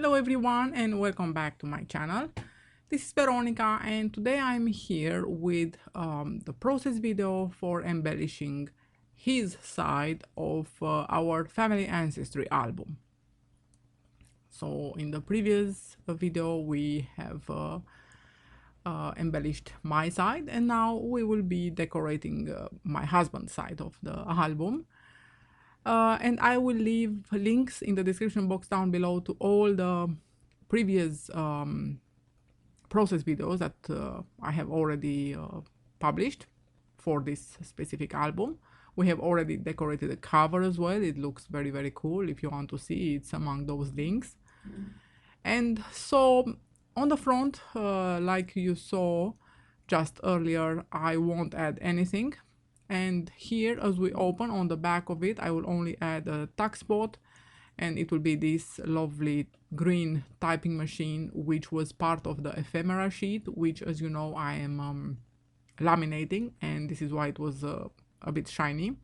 Hello everyone and welcome back to my channel. This is Veronica and today I'm here with the process video for embellishing his side of our family ancestry album. So in the previous video we have embellished my side, and now we will be decorating my husband's side of the album. And I will leave links in the description box down below to all the previous process videos that I have already published for this specific album. We have already decorated the cover as well. It looks very cool. If you want to see, it's among those links. And so on the front, like you saw just earlier, I won't add anything. And here, as we open on the back of it, I will only add a tuck spot, and it will be this lovely green typing machine, which was part of the ephemera sheet, which, as you know, I am laminating, and this is why it was a bit shiny.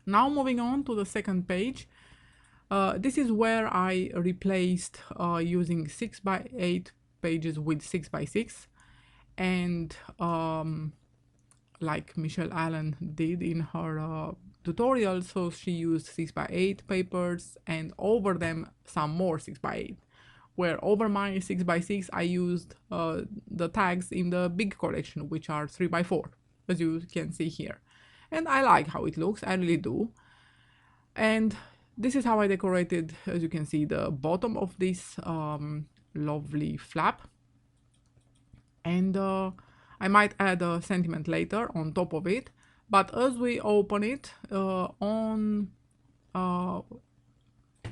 Now moving on to the second page. This is where I replaced using 6x8 pages with 6x6, and like Michelle Allen did in her tutorial, so she used 6x8 papers and over them some more 6x8, where over my 6x6 I used the tags in the big collection, which are 3x4, as you can see here, and I like how it looks, I really do. And this is how I decorated, as you can see, the bottom of this lovely flap, and I might add a sentiment later on top of it, but as we open it,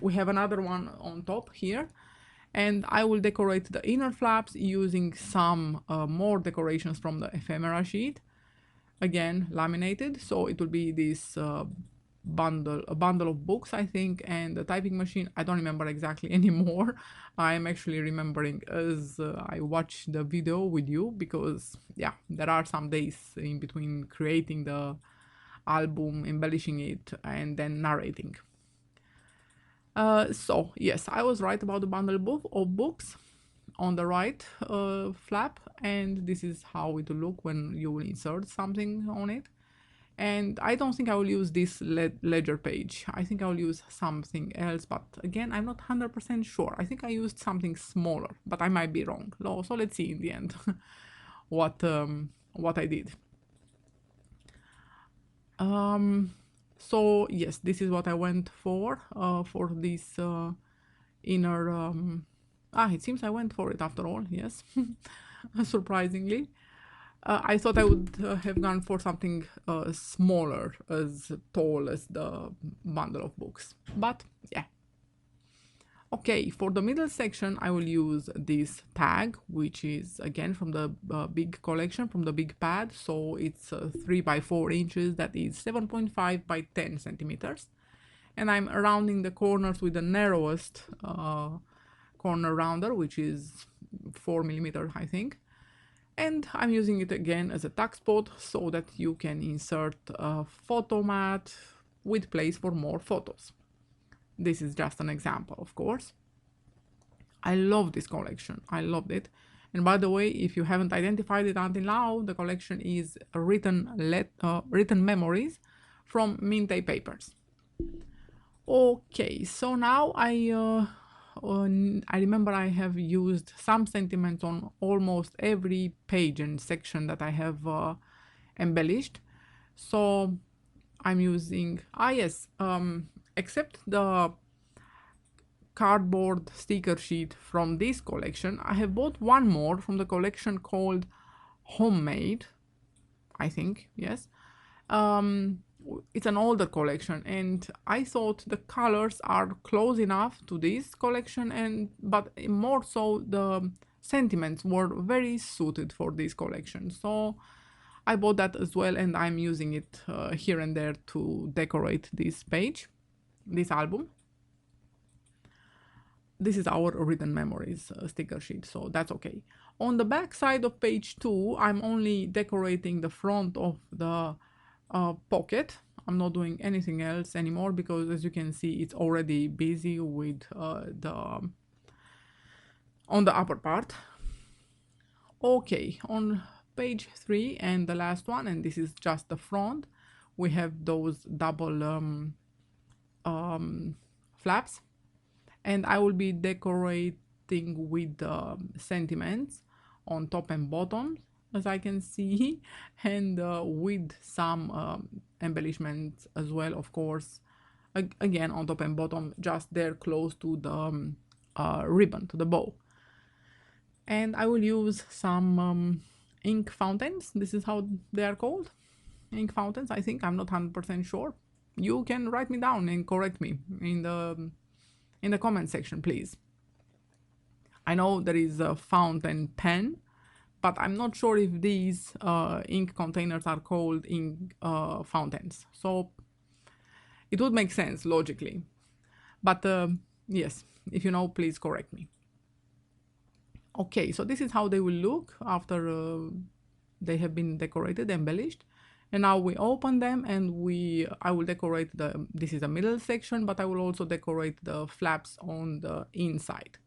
we have another one on top here, and I will decorate the inner flaps using some more decorations from the ephemera sheet, again laminated, so it will be this a bundle of books, I think, and the typing machine. I don't remember exactly anymore. I'm actually remembering as I watch the video with you, because yeah, there are some days in between creating the album, embellishing it, and then narrating. So yes, I was right about the bundle of books on the right flap, and this is how it will look when you will insert something on it. And I don't think I will use this ledger page. I think I will use something else, but again, I'm not 100% sure. I think I used something smaller, but I might be wrong. So let's see in the end what I did. So yes, this is what I went for this inner. It seems I went for it after all. Yes, surprisingly. I thought I would have gone for something smaller, as tall as the bundle of books, but yeah. Okay, for the middle section I will use this tag, which is again from the big collection, from the big pad, so it's 3 by 4 inches, that is 7.5 by 10 centimeters, and I'm rounding the corners with the narrowest corner rounder, which is 4 millimeters, I think. And I'm using it again as a tuck spot so that you can insert a photo mat with place for more photos. This is just an example, of course. I love this collection. I loved it. And by the way, if you haven't identified it until now, the collection is written memories from Mintay Papers. Okay, so now I remember I have used some sentiments on almost every page and section that I have embellished. So I'm using, except the cardboard sticker sheet from this collection, I have bought one more from the collection called Homemade, I think, yes. It's an older collection, and I thought the colors are close enough to this collection, but more so the sentiments were very suited for this collection, so I bought that as well, and I'm using it here and there to decorate this page, this album. This is our written memories sticker sheet, so that's okay. On the back side of page 2, I'm only decorating the front of the pocket. I'm not doing anything else anymore because, as you can see, it's already busy with on the upper part. Okay, on page 3 and the last one, and this is just the front, we have those double flaps, and I will be decorating with sentiments on top and bottom, as I can see, and with some embellishments as well, of course, again on top and bottom, just there close to the ribbon, to the bow. And I will use some ink fountains. This is how they are called, ink fountains, I think. I'm not 100% sure. You can write me down and correct me in the comment section, please. I know there is a fountain pen, but I'm not sure if these ink containers are called ink fountains. So it would make sense logically. But yes, if you know, please correct me. Okay, so this is how they will look after they have been decorated, embellished. And now we open them, and I will decorate this is the middle section, but I will also decorate the flaps on the inside.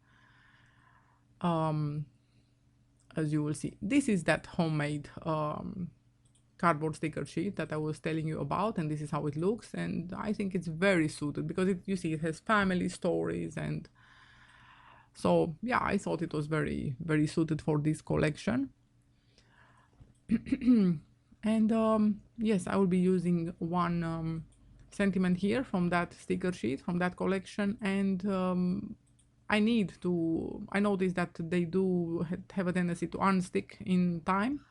As you will see, this is that homemade cardboard sticker sheet that I was telling you about, and this is how it looks. And I think it's very suited because you see it has family stories, and so yeah, I thought it was very, very suited for this collection. And yes, I will be using one sentiment here from that sticker sheet, from that collection. And I noticed that they do have a tendency to unstick in time.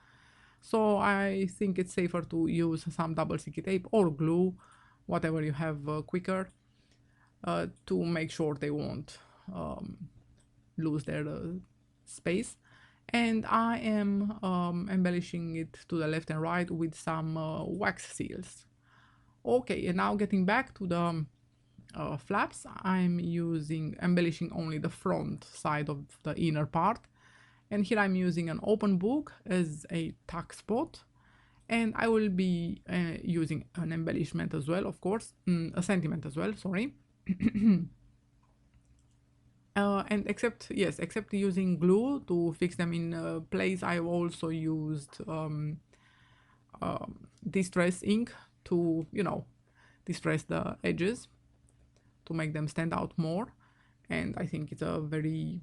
So I think it's safer to use some double sticky tape or glue, whatever you have quicker, to make sure they won't lose their space. And I am embellishing it to the left and right with some wax seals. Okay, and now getting back to the flaps, I'm embellishing only the front side of the inner part. And here I'm using an open book as a tuck spot. And I will be using an embellishment as well, of course, a sentiment as well, sorry. And except using glue to fix them in place, I've also used distress ink to, distress the edges to make them stand out more. And I think it's a very,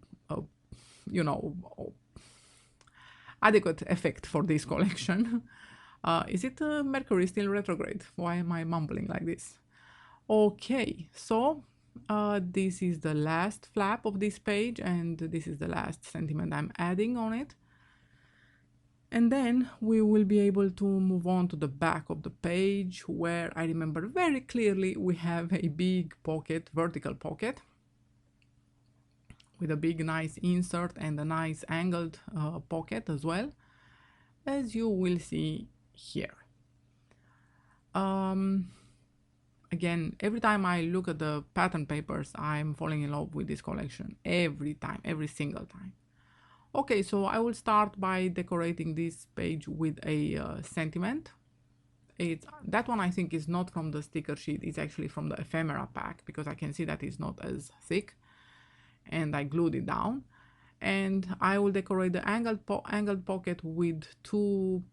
adequate effect for this collection. Is it Mercury still retrograde? Why am I mumbling like this? Okay, so this is the last flap of this page, and this is the last sentiment I'm adding on it. And then we will be able to move on to the back of the page, where I remember very clearly we have a big pocket, vertical pocket, with a big nice insert and a nice angled pocket as well, as you will see here. Again, every time I look at the pattern papers, I'm falling in love with this collection. Every time, every single time. Okay, so I will start by decorating this page with a sentiment. That one I think is not from the sticker sheet, it's actually from the ephemera pack, because I can see that it's not as thick, and I glued it down. And I will decorate the angled pocket with two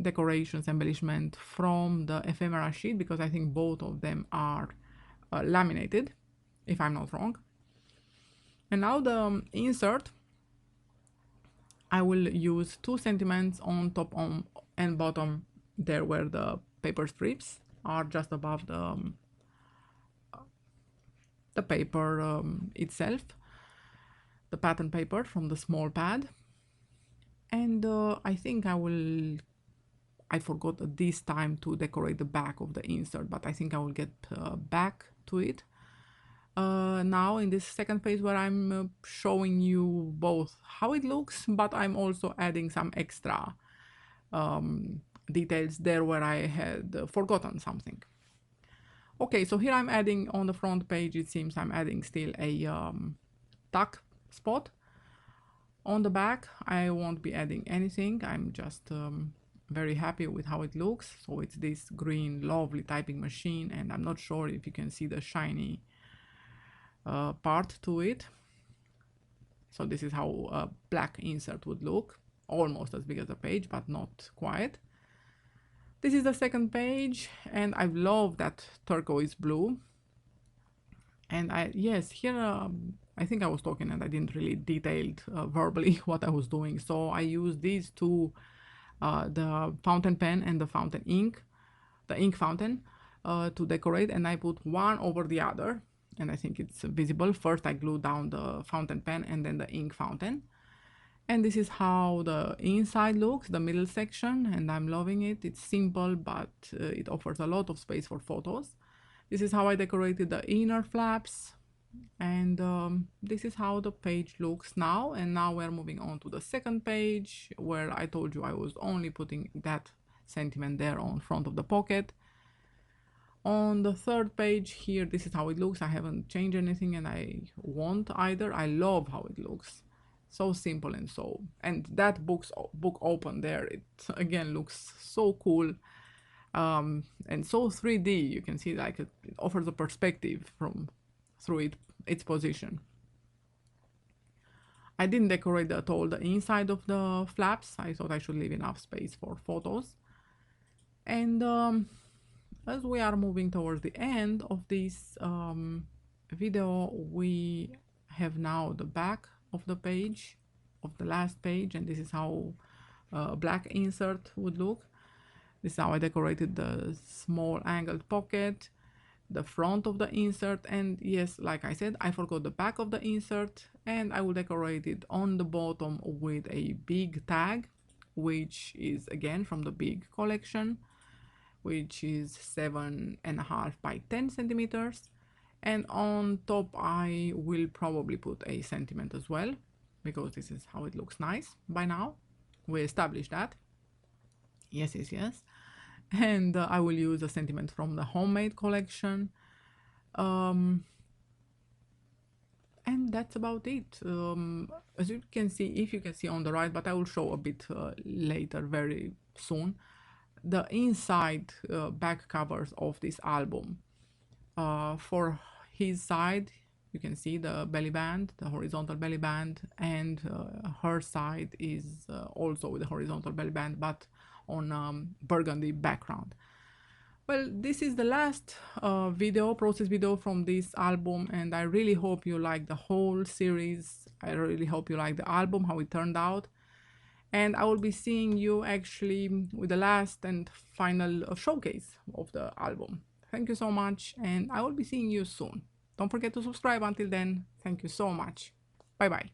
decorations, embellishment from the ephemera sheet, because I think both of them are laminated, if I'm not wrong. And now the insert, I will use two sentiments on top and bottom, there where the paper strips are, just above the paper itself, the pattern paper from the small pad. And I think I forgot this time to decorate the back of the insert, but I think I will get back to it now in this second page, where I'm showing you both how it looks, but I'm also adding some extra details there where I had forgotten something. Okay, so here I'm adding on the front page, it seems I'm adding still a tuck spot. On the back, I won't be adding anything. I'm just very happy with how it looks. So it's this green lovely typing machine, and I'm not sure if you can see the shiny part to it. So this is how a black insert would look, almost as big as a page, but not quite. This is the second page, and I love that turquoise blue. And yes, here I think I was talking and I didn't really detailed verbally what I was doing. So I used these two, the fountain pen and the fountain ink, the ink fountain, to decorate, and I put one over the other, and I think it's visible. First I glued down the fountain pen and then the ink fountain. And this is how the inside looks, the middle section, and I'm loving it. It's simple, but it offers a lot of space for photos. This is how I decorated the inner flaps, and this is how the page looks now. And now we're moving on to the second page, where I told you I was only putting that sentiment there on front of the pocket. On the third page here, this is how it looks. I haven't changed anything, and I won't either. I love how it looks. So simple and that book open there, it again looks so cool, and so 3D. You can see like it offers a perspective from through its position. I didn't decorate at all the inside of the flaps. I thought I should leave enough space for photos. And as we are moving towards the end of this video, we have now the back of the page, of the last page, and this is how a black insert would look. This is how I decorated the small angled pocket, the front of the insert, and yes, like I said, I forgot the back of the insert, and I will decorate it on the bottom with a big tag, which is again from the big collection, which is 7.5 by 10 centimeters. And on top I will probably put a sentiment as well, because this is how it looks nice by now. We established that. Yes. And I will use a sentiment from the homemade collection. And that's about it. As you can see, if you can see on the right, but I will show a bit later, very soon, the inside back covers of this album. For his side, you can see the belly band, the horizontal belly band, and her side is also with the horizontal belly band, but on burgundy background. Well, this is the last process video from this album, and I really hope you like the whole series. I really hope you like the album, how it turned out. And I will be seeing you actually with the last and final showcase of the album. Thank you so much, and I will be seeing you soon. Don't forget to subscribe until then. Thank you so much. Bye bye.